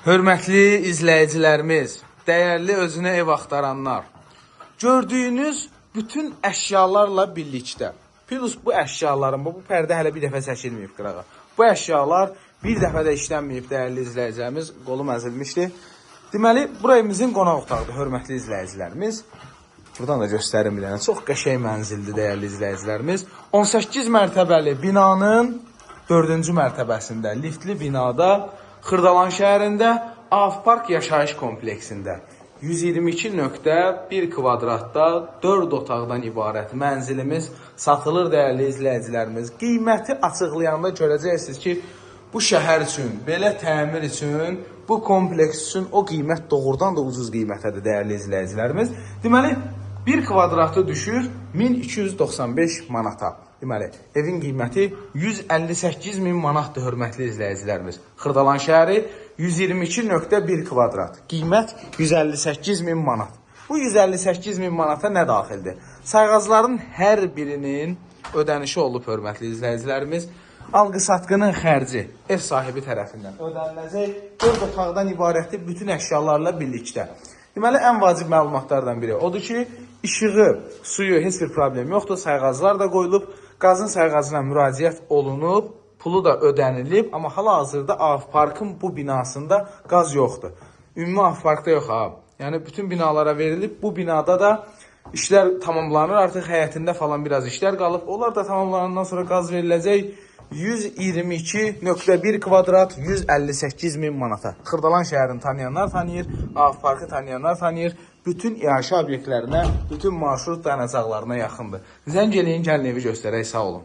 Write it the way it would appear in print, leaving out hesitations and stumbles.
Hörmətli izləyicilərimiz, dəyərli özünə ev axtaranlar, gördüyünüz bütün əşyalarla birlikdə, plus bu əşyaların, bu pərdə hələ bir dəfə çəkilməyib qırağa. Bu əşyalar bir dəfə də işlənməyib, dəyərli izləyicilərimiz, qolum əzilmişdi. Deməli, burayımızın qonaq otağıdır, hörmətli izləyicilərimiz. Buradan da göstərim bir dənə, çox qəşəng mənzildir, dəyərli izləyicilərimiz. 18 mərtəbəli binanın 4-cü mərtəbəsində, liftli binada, Xırdalan şəhərində Avpark yaşayış kompleksində 122.1 kvadratda 4 otaqdan ibarət mənzilimiz satılır, dəyərli izləyicilərimiz. Qiyməti açıqlayanda görəcəksiniz ki, bu şəhər üçün, belə təmir üçün, bu kompleks üçün o qiymət doğrudan da ucuz qiymətədir, dəyərli izləyicilərimiz. Deməli, 1 kvadratı düşür 1295 manata. Deməli, evin qiyməti 158.000 manatdır, hörmətli izləyicilərimiz. Xırdalan şəhəri 122.1 kvadrat. Qiymət 158.000 manat. Bu 158.000 manata nə daxildir? Sayğacların hər birinin ödənişi olub, hörmətli izləyicilərimiz. Alqı-satqının xərci ev sahibi tərəfindən ödəniləcək. 4 otaqdan ibarətdir, bütün əşyalarla birlikdə. Deməli, ən vacib məlumatlardan biri odur ki, işığı, suyu, heç bir problem yoxdur. Sayğaclar da qoyulub, qazın sayğacına müraciət olunub, pulu da ödənilib. Amma hal-hazırda Avparkın bu binasında qaz yoxdur. Ümumi Avparkda yox ha. Yəni, bütün binalara verilib. Bu binada da işlər tamamlanır. Artıq həyətində falan biraz işlər qalıb. Onlar da tamamlanandan sonra qaz veriləcək. 122.1 kvadrat 158.000 manata. Xırdalan şəhərini tanıyanlar tanıyır, Avparkı tanıyanlar tanıyır. Bütün iaşə obyektlərinə, bütün marşrut dayanacaqlarına yaxındır. Zəng eləyin, gəlin evi göstərək, sağ olun.